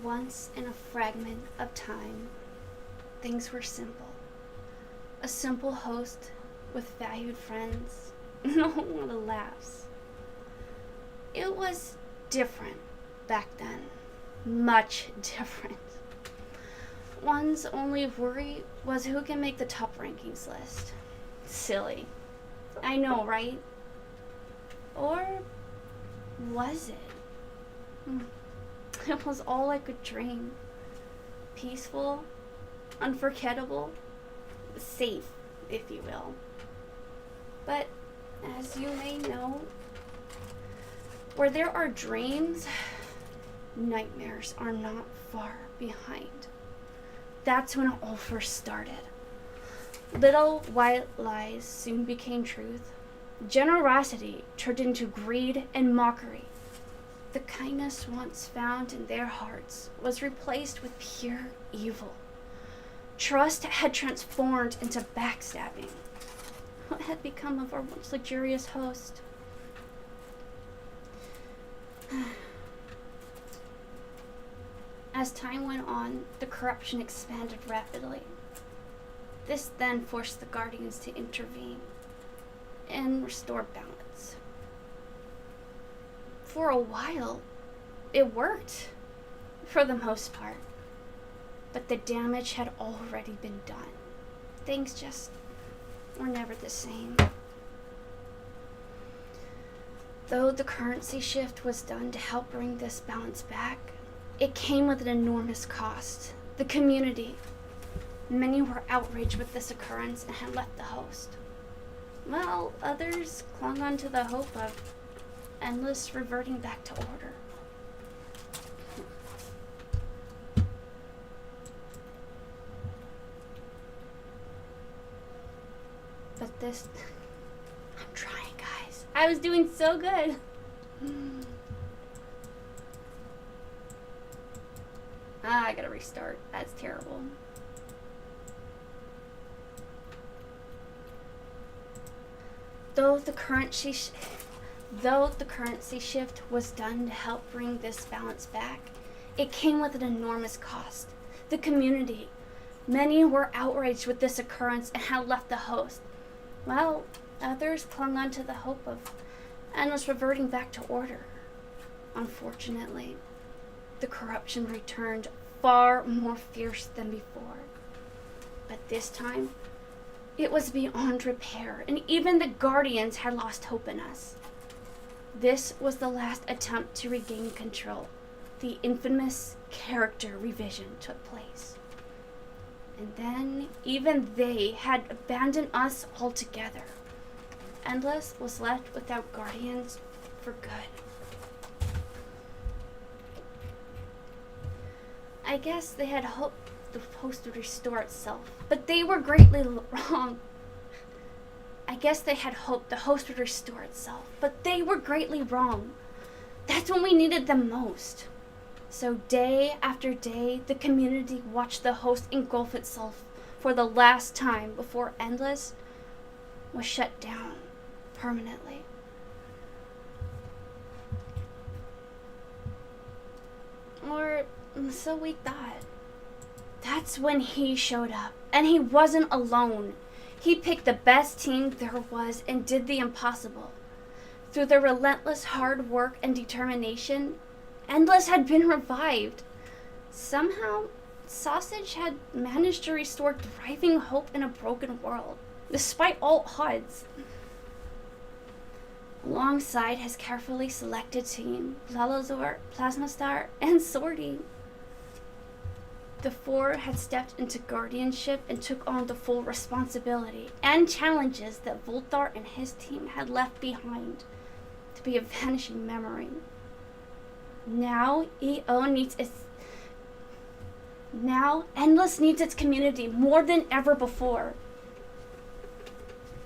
once in a fragment of time, things were simple. A simple host with valued friends, no one laughs. It was different back then, much different. One's only worry was who can make the top rankings list. Silly. I know, right? Or was it? It was all like a dream. Peaceful, unforgettable, safe, if you will. But as you may know, where there are dreams, nightmares are not far behind. That's when it all first started. Little white lies soon became truth. Generosity turned into greed and mockery. The kindness once found in their hearts was replaced with pure evil. Trust had transformed into backstabbing. What had become of our once luxurious host? As time went on, the corruption expanded rapidly. This then forced the Guardians to intervene and restore balance. For a while, it worked, for the most part. But the damage had already been done. Things just were never the same. Though the currency shift was done to help bring this balance back, it came with an enormous cost. The community. Many were outraged with this occurrence and had left the host, while others clung on to the hope of endless reverting back to order. But this... I'm trying, guys. I was doing so good. I gotta restart. That's terrible. Though the currency shift was done to help bring this balance back, it came with an enormous cost. The community. Many were outraged with this occurrence and had left the host, while others clung on to the hope of endless reverting back to order. Unfortunately, the corruption returned far more fierce than before. But this time, it was beyond repair, and even the Guardians had lost hope in us. This was the last attempt to regain control. The infamous character revision took place. And then, even they had abandoned us altogether. Endless was left without Guardians for good. I guess they had hoped the host would restore itself, but they were greatly wrong. I guess they had hoped the host would restore itself, but they were greatly wrong. That's when we needed them most. So day after day, the community watched the host engulf itself for the last time before Endless was shut down permanently. Or so we thought. That's when he showed up, and he wasn't alone. He picked the best team there was and did the impossible. Through their relentless hard work and determination, Endless had been revived. Somehow, Sausage had managed to restore thriving hope in a broken world, despite all odds. Alongside his carefully selected team, Blalazor, Plasmastar, and Sortie, the four had stepped into guardianship and took on the full responsibility and challenges that vult-r and his team had left behind to be a vanishing memory. Now Endless needs its community more than ever before.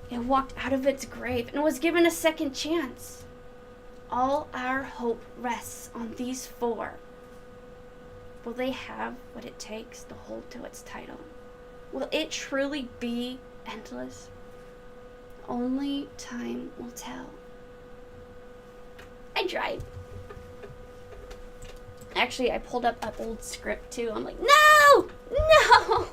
It walked out of its grave and was given a second chance. All our hope rests on these four. Will they have what it takes to hold to its title? Will it truly be Endless? Only time will tell. I tried. Actually, I pulled up an old script too. I'm like, no! No!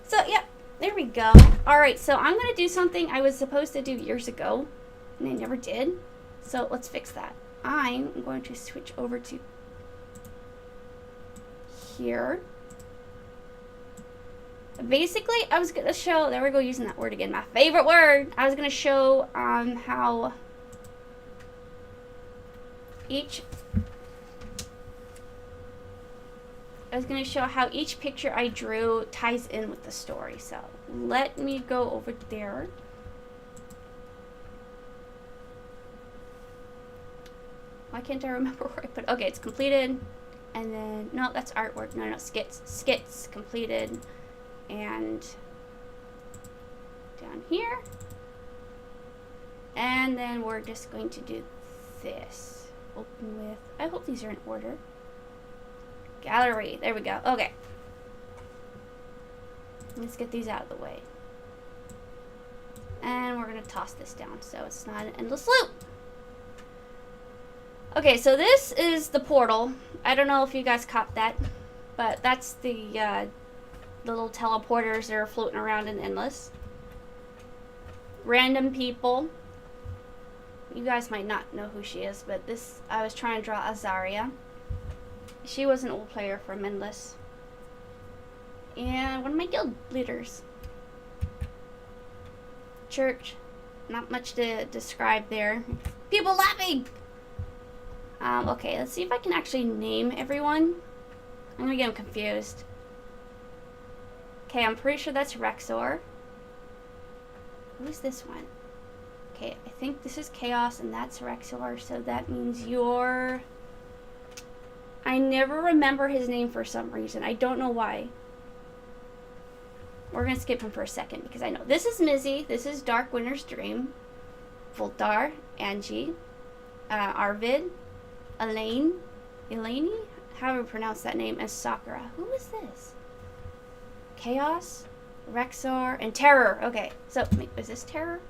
So, yeah, there we go. Alright, so I'm going to do something I was supposed to do years ago, and I never did. So, let's fix that. I'm going to switch over to here. Basically, I was going to show, there we go, using that word again, my favorite word. I was going to show how each picture I drew ties in with the story. So let me go over there. Why can't I remember where I put it? Okay, it's completed. And then, no, that's artwork. No, skits. Skits completed. And down here. And then we're just going to do this. Open with, I hope these are in order. Gallery, there we go. Okay. Let's get these out of the way. And we're going to toss this down so it's not an endless loop. Okay, so this is the portal. I don't know if you guys caught that, but that's the little teleporters that are floating around in Endless. Random people. You guys might not know who she is, but this, I was trying to draw Azaria. She was an old player from Endless. And one of my guild leaders. Church. Not much to describe there. People laughing! Okay, let's see if I can actually name everyone. I'm gonna get them confused. Okay, I'm pretty sure that's Rexor. Who's this one? Okay, I think this is Chaos and that's Rexor, so that means you're... I never remember his name for some reason. I don't know why. We're gonna skip him for a second because I know. This is Mizzy, this is Dark Winter's Dream, Vult-r, Angie, Arvid, Eleni, however you pronounce that name, and Sakura. Who is this? Chaos, Rexor, and Terror. Okay, so is this Terror?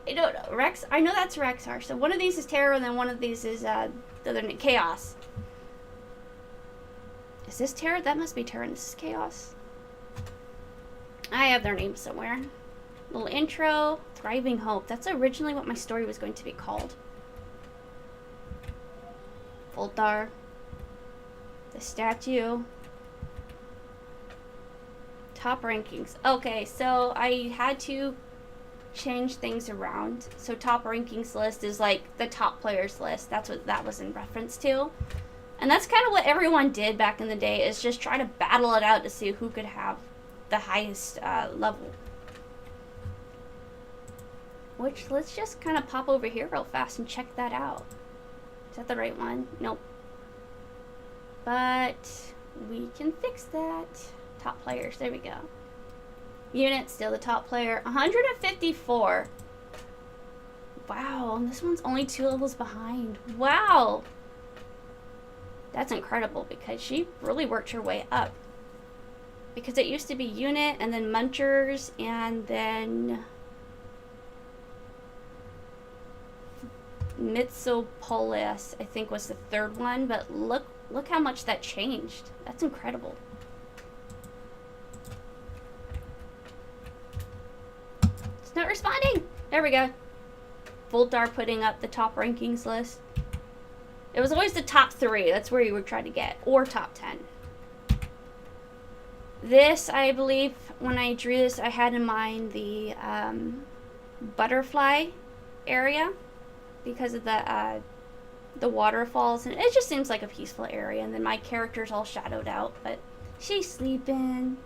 I don't know. I know that's Rexor. So one of these is Terror, and then one of these is the other name, Chaos. Is this Terror? That must be Terror, and this is Chaos. I have their names somewhere. Little intro, Thriving Hope. That's originally what my story was going to be called. Vult-r, the statue, top rankings. Okay, so I had to change things around. So top rankings list is like the top players list. That's what that was in reference to. And that's kind of what everyone did back in the day, is just try to battle it out to see who could have the highest level. Which, let's just kind of pop over here real fast and check that out. Is that the right one? Nope. But we can fix that. Top players, there we go. Unit, still the top player. 154. Wow, and this one's only 2 levels behind. Wow. That's incredible because she really worked her way up. Because it used to be Unit and then Munchers and then Mitsopolis, I think, was the 3rd one, but look how much that changed. That's incredible. It's not responding. There we go. Vult-r putting up the top rankings list. It was always the top 3. That's where you would try to get, or top 10. This, I believe, when I drew this, I had in mind the butterfly area, because of the waterfalls, and it just seems like a peaceful area. And then my character's all shadowed out, but she's sleeping.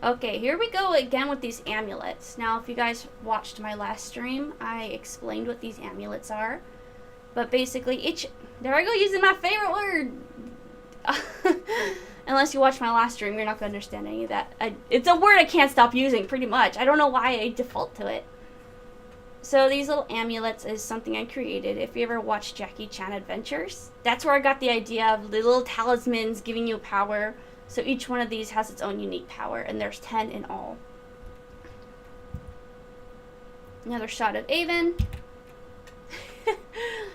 Okay, here we go again with these amulets. Now, if you guys watched my last stream, I explained what these amulets are. But basically, there I go using my favorite word. Unless you watch my last stream, you're not going to understand any of that. It's a word I can't stop using, pretty much. I don't know why I default to it. So these little amulets is something I created. If you ever watched Jackie Chan Adventures, that's where I got the idea of the little talismans giving you power. So each one of these has its own unique power, and there's 10 in all. Another shot of Avon.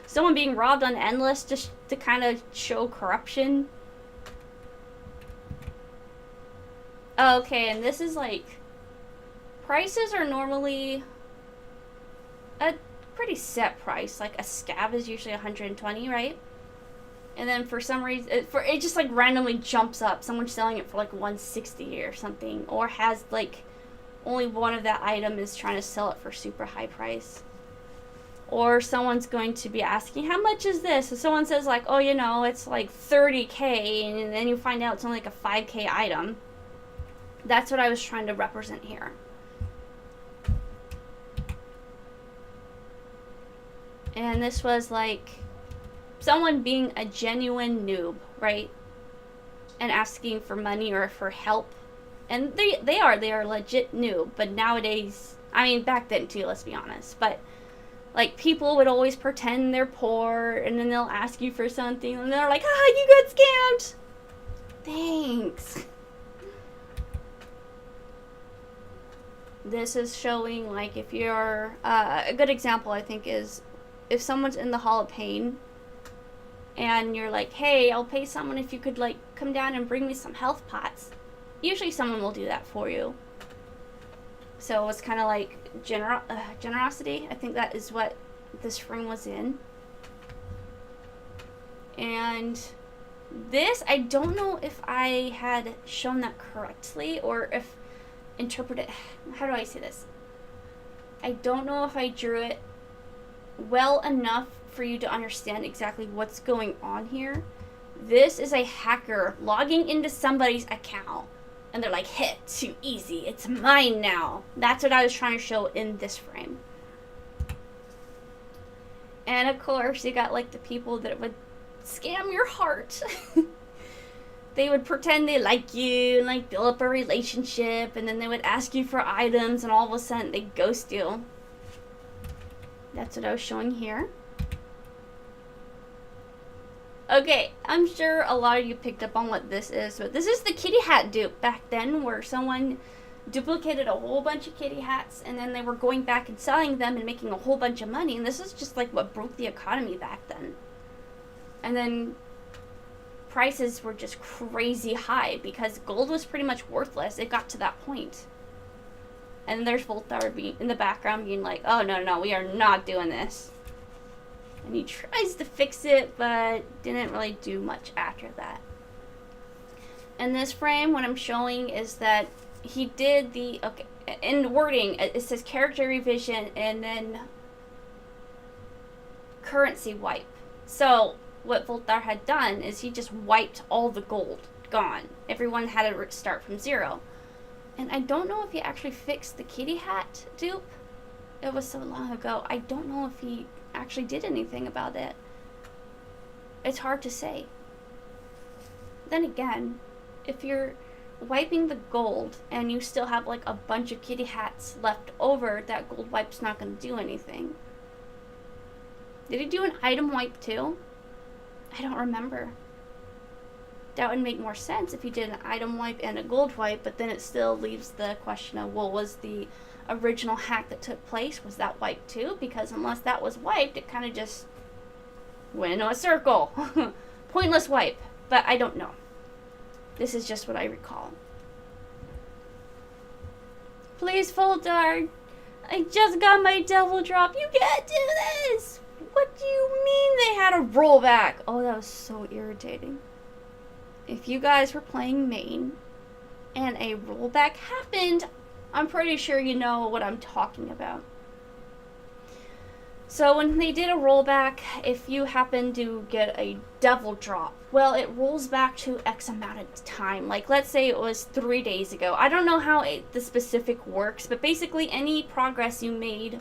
Someone being robbed on Endless just to kind of show corruption. Okay, and this is like... Prices are normally a pretty set price. Like a scab is usually 120, right? And then for some reason, it just like randomly jumps up. Someone's selling it for like 160 or something. Or has like only one of that item is trying to sell it for super high price. Or someone's going to be asking, how much is this? So someone says like, oh, you know, it's like 30K. And then you find out it's only like a 5K item. That's what I was trying to represent here. And this was like someone being a genuine noob, right? And asking for money or for help. And they are legit noob. But nowadays, I mean, back then too, let's be honest. But like people would always pretend they're poor and then they'll ask you for something and they're like, ah, you got scammed. Thanks. This is showing like if you're, a good example I think is if someone's in the Hall of Pain and you're like, hey, I'll pay someone if you could like come down and bring me some health pots. Usually someone will do that for you. So it's kind of like generosity. I think that is what this frame was in. And this, I don't know if I had shown that correctly or if interpreted, how do I say this? I don't know if I drew it well enough for you to understand exactly what's going on here. This is a hacker logging into somebody's account. And they're like, hit, too easy, it's mine now. That's what I was trying to show in this frame. And of course, you got like the people that would scam your heart. They would pretend they like you and like build up a relationship. And then they would ask you for items and all of a sudden they ghost you. That's what I was showing here. Okay, I'm sure a lot of you picked up on what this is, but this is the kitty hat dupe back then where someone duplicated a whole bunch of kitty hats and then they were going back and selling them and making a whole bunch of money, and this is just like what broke the economy back then. And then prices were just crazy high because gold was pretty much worthless. It got to that point. And there's vult-r being in the background being like, oh no, we are not doing this. And he tries to fix it, but didn't really do much after that. In this frame, what I'm showing is that he did the, okay, in wording, it says character revision and then currency wipe. So what vult-r had done is he just wiped all the gold, gone. Everyone had to start from zero. And I don't know if he actually fixed the kitty hat dupe. It was so long ago. I don't know if he actually did anything about it. It's hard to say. Then again, if you're wiping the gold and you still have like a bunch of kitty hats left over, that gold wipe's not going to do anything. Did he do an item wipe too? I don't remember. That would make more sense if he did an item wipe and a gold wipe, but then it still leaves the question of, well, was the original hack that took place, was that wiped too? Because unless that was wiped, it kind of just went into a circle. Pointless wipe, but I don't know. This is just what I recall. Please, vult-r, I just got my devil drop. You can't do this. What do you mean they had a rollback? Oh, that was so irritating. If you guys were playing main and a rollback happened, I'm pretty sure you know what I'm talking about. So when they did a rollback, if you happen to get a devil drop, well, it rolls back to X amount of time. Like, let's say it was 3 days ago. I don't know how the specific works, but basically any progress you made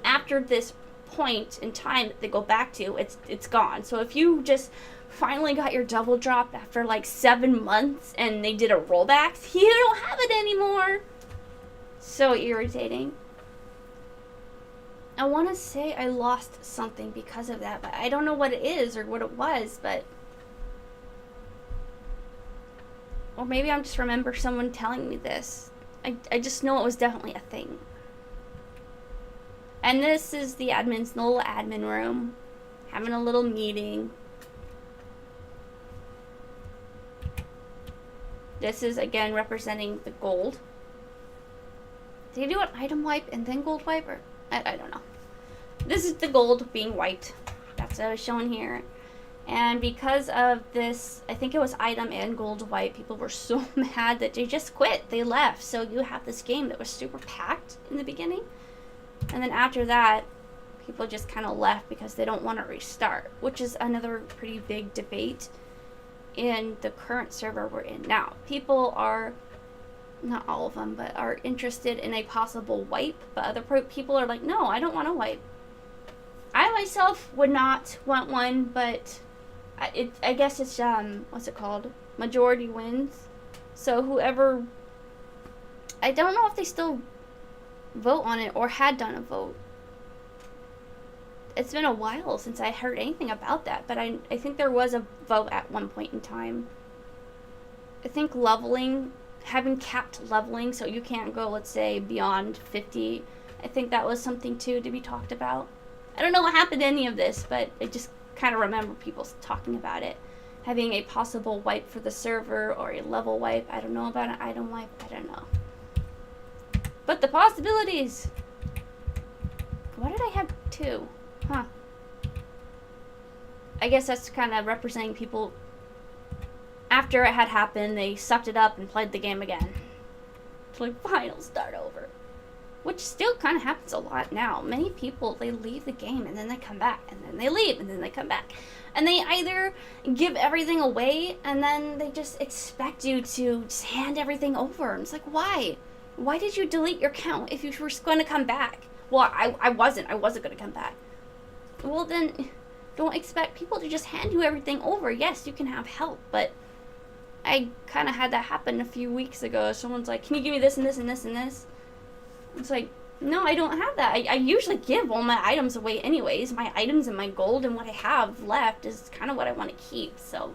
after this point in time that they go back to, it's gone. So if you just finally got your double drop after like 7 months and they did a rollback, you don't have it anymore. So irritating. I want to say I lost something because of that, but I don't know what it is or what it was, but... Or maybe I just remember someone telling me this. I just know it was definitely a thing. And this is the admin's little admin room, having a little meeting. This is, again, representing the gold. Did he do an item wipe and then gold wipe? Or I don't know. This is the gold being wiped. That's what I was showing here. And because of this, I think it was item and gold wipe, people were so mad that they just quit. They left. So you have this game that was super packed in the beginning. And then after that, people just kind of left because they don't want to restart, which is another pretty big debate in the current server we're in now. People are, not all of them, but are interested in a possible wipe, but other people are like, no, I don't want to wipe. I myself would not want one, but I guess it's, what's it called? Majority wins. So whoever, I don't know if they still vote on it or had done a vote. It's been a while since I heard anything about that, but I think there was a vote at one point in time. I think leveling, having capped leveling so you can't go, let's say, beyond 50, I think that was something too to be talked about. I don't know what happened to any of this, but I just kind of remember people talking about it. Having a possible wipe for the server or a level wipe. I don't know about an item wipe. I don't know. But the possibilities. Why did I have two? Huh. I guess that's kind of representing people. After it had happened, they sucked it up and played the game again. It's like, fine, I'll start over. Which still kind of happens a lot now. Many people, they leave the game and then they come back. And then they leave and then they come back. And they either give everything away and then they just expect you to just hand everything over. And it's like, why? Why did you delete your account if you were going to come back? Well, I wasn't going to come back. Well, then, don't expect people to just hand you everything over. Yes, you can have help, but I kind of had that happen a few weeks ago. Someone's like, can you give me this and this and this and this? It's like, no, I don't have that. I usually give all my items away anyways. My items and my gold and what I have left is kind of what I want to keep. So,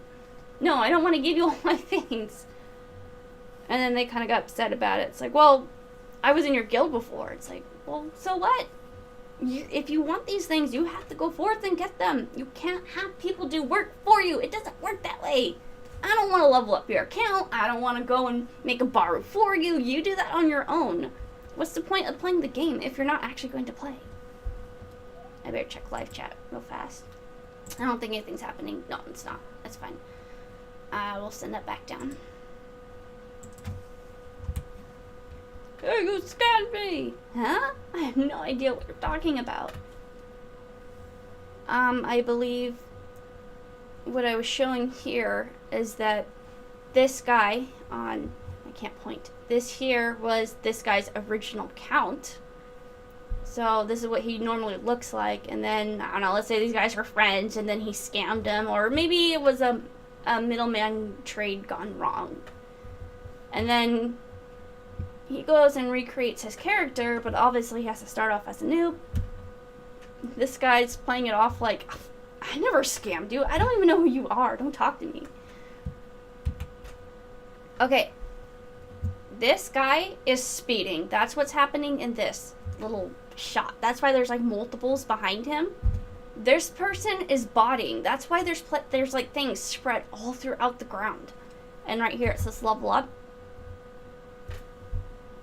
no, I don't want to give you all my things. And then they kind of got upset about it. It's like, well, I was in your guild before. It's like, well, so what? If you want these things, you have to go forth and get them. You can't have people do work for you. It doesn't work that way. I don't want to level up your account. I don't want to go and make a bar for you. You do that on your own. What's the point of playing the game if you're not actually going to play? I better check live chat real fast. I don't think anything's happening. No, it's not. That's fine. We'll send that back down. Hey, you scanned me! Huh? I have no idea what you're talking about. I believe what I was showing here is that this guy on, I can't point, this here was this guy's original count. So this is what he normally looks like, and then, I don't know, let's say these guys were friends, and then he scammed him, or maybe it was a middleman trade gone wrong. And then he goes and recreates his character, but obviously he has to start off as a noob. This guy's playing it off like, I never scammed you. I don't even know who you are. Don't talk to me. Okay. This guy is speeding. That's what's happening in this little shot. That's why there's like multiples behind him. This person is botting. That's why there's like things spread all throughout the ground. And right here it says level up.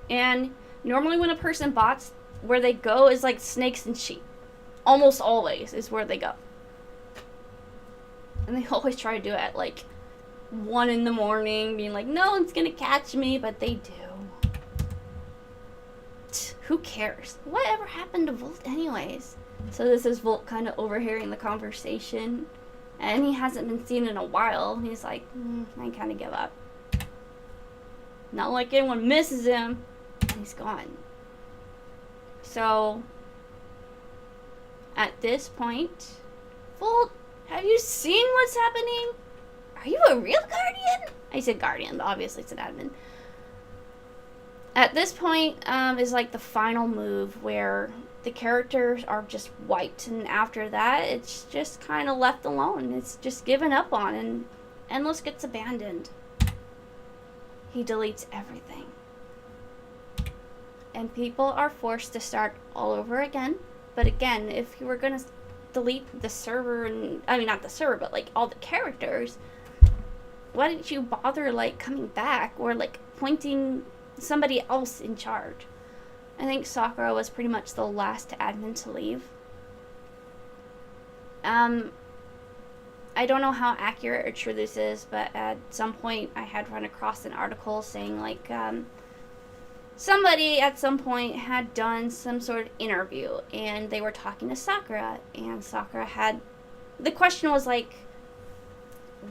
And normally when a person bots, where they go is like snakes and sheep. Almost always is where they go. And they always try to do it at like 1 in the morning, being like, no one's gonna catch me, but they do. Who cares? Whatever happened to Volt anyways? So this is Volt kind of overhearing the conversation. And he hasn't been seen in a while. He's like, I kind of give up. Not like anyone misses him. He's gone. So, at this point, Volt, have you seen what's happening? Are you a real guardian? I said guardian, but obviously it's an admin. At this point is like the final move where the characters are just wiped, and after that it's just kind of left alone. It's just given up on, and Endless gets abandoned. He deletes everything. And people are forced to start all over again. But again, if you were gonna delete the server, and I mean not the server, but like all the characters, why didn't you bother like coming back or like appointing somebody else in charge? I think Sakura was pretty much the last admin to leave. I don't know how accurate or true this is, but at some point I had run across an article saying like somebody at some point had done some sort of interview and they were talking to Sakura, and Sakura had, the question was like,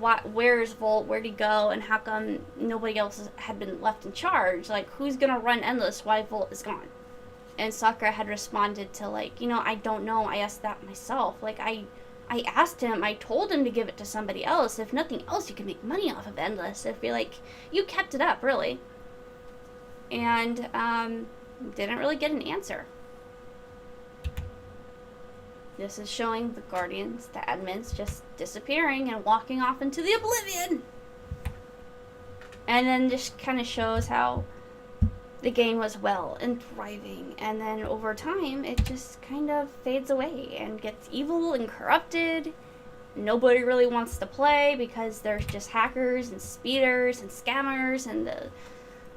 where's Volt, where'd he go, and how come nobody else had been left in charge, like who's gonna run Endless, why Volt is gone? And Sakura had responded to like, you know, I don't know, I asked that myself, like I asked him, I told him to give it to somebody else. If nothing else, you can make money off of Endless. If you're like, you kept it up, really. And, didn't really get an answer. This is showing the Guardians, the admins, just disappearing and walking off into the oblivion. And then just kind of shows how the game was well and thriving, and then over time it just kind of fades away and gets evil and corrupted. Nobody really wants to play because there's just hackers and speeders and scammers and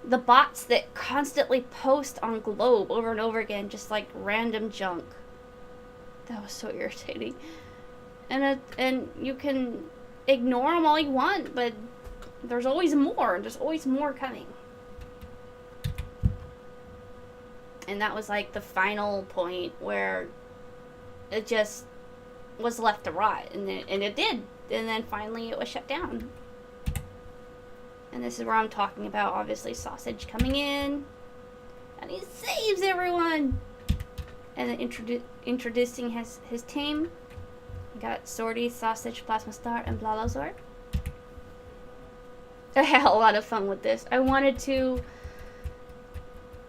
the bots that constantly post on Globe over and over again, just like random junk. That was so irritating. And you can ignore them all you want, but there's always more. There's always more coming. And that was like the final point where it just was left to rot. And it did. And then finally it was shut down. And this is where I'm talking about, obviously, Sausage coming in. And he saves everyone. And then introducing his team. We got Swordy, Sausage, Plasma Star, and Blazar. I had a lot of fun with this. I wanted to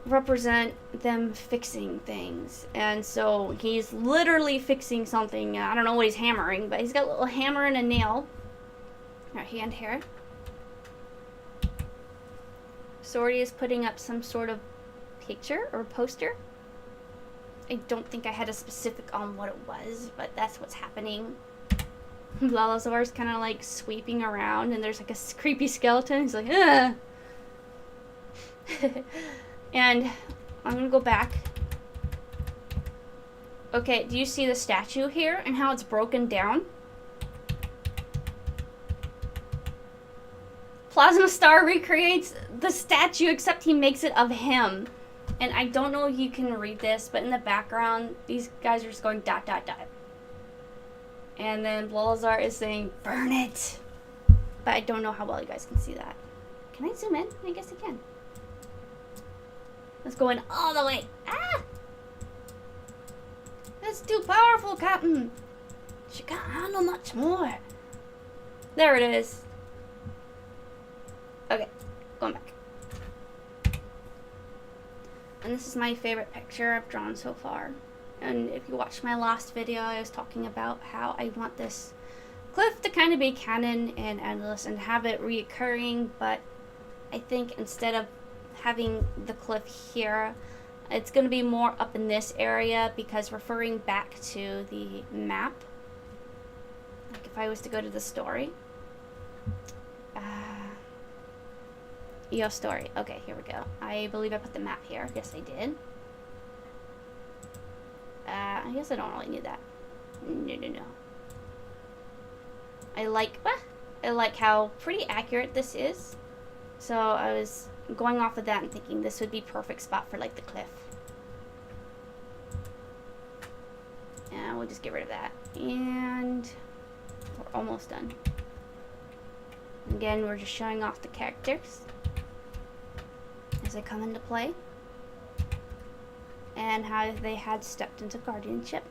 represent them fixing things, and so he's literally fixing something. I don't know what he's hammering, but he's got a little hammer and a nail. Our hand here. Swordy is putting up some sort of picture or poster. I don't think I had a specific on what it was, but that's what's happening. Blazar is kind of like sweeping around, and there's like a creepy skeleton. He's like, ah. And I'm gonna go back. Okay, do you see the statue here and how it's broken down? Plasma Star recreates the statue, except he makes it of him. And I don't know if you can read this, but in the background, these guys are just going ... And then Blazar is saying, burn it. But I don't know how well you guys can see that. Can I zoom in? I guess I can. It's going all the way. Ah! That's too powerful, Captain. She can't handle much more. There it is. Okay, going back. And this is my favorite picture I've drawn so far. And if you watched my last video, I was talking about how I want this cliff to kind of be canon and Endless and have it reoccurring, but I think instead of having the cliff here, it's going to be more up in this area, because referring back to the map, like if I was to go to the story, story, okay, here we go. I believe I put the map here. Yes, I did. I guess I don't really need that. No. I like how pretty accurate this is. So I was going off of that and thinking this would be perfect spot for like the cliff. And we'll just get rid of that. And we're almost done. Again, we're just showing off the characters as they come into play, and how they had stepped into guardianship.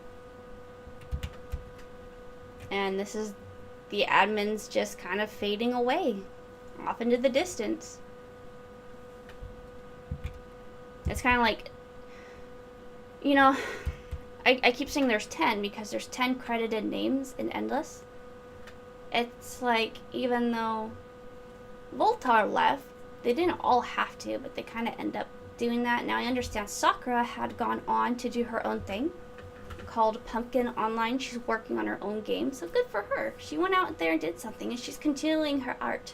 And this is the admins just kind of fading away off into the distance. It's kind of like, you know, I keep saying there's 10 because there's 10 credited names in Endless. It's like, even though Vult-r left, they didn't all have to, but they kind of end up doing that. Now I understand Sakura had gone on to do her own thing, called Pumpkin Online. She's working on her own game, so good for her. She went out there and did something, and she's continuing her art.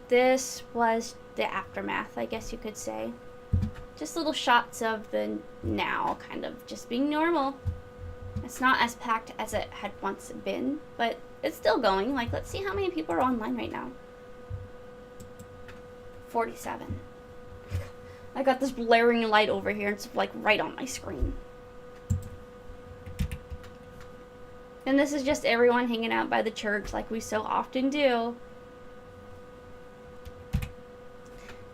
This was the aftermath, I guess you could say. Just little shots of the now, kind of just being normal. It's not as packed as it had once been, but it's still going. Like, let's see how many people are online right now. 47. I got this blaring light over here. It's like right on my screen. And this is just everyone hanging out by the church like we so often do.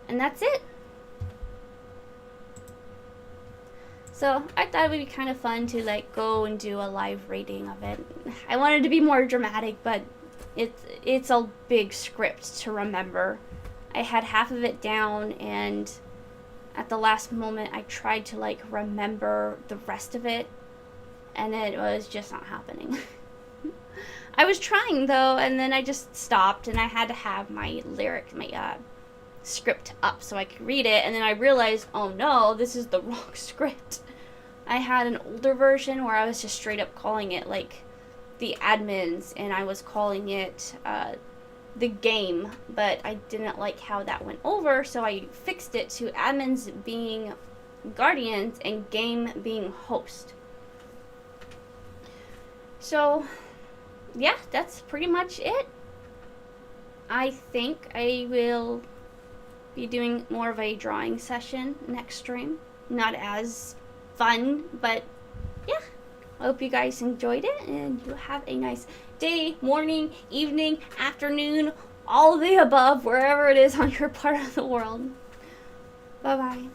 And that's it. So I thought it would be kind of fun to like go and do a live rating of it. I wanted to be more dramatic, but it's a big script to remember. I had half of it down, and at the last moment I tried to like remember the rest of it, and it was just not happening. I was trying though, and then I just stopped, and I had to have my script up so I could read it, and then I realized, oh no, this is the wrong script. I had an older version where I was just straight up calling it like the admins, and I was calling it the game, but I didn't like how that went over, so I fixed it to admins being guardians and game being host. So yeah, that's pretty much it. I think I will be doing more of a drawing session next stream. Not as fun, but yeah. I hope you guys enjoyed it, and you have a nice day, morning, evening, afternoon, all of the above, wherever it is on your part of the world. Bye-bye.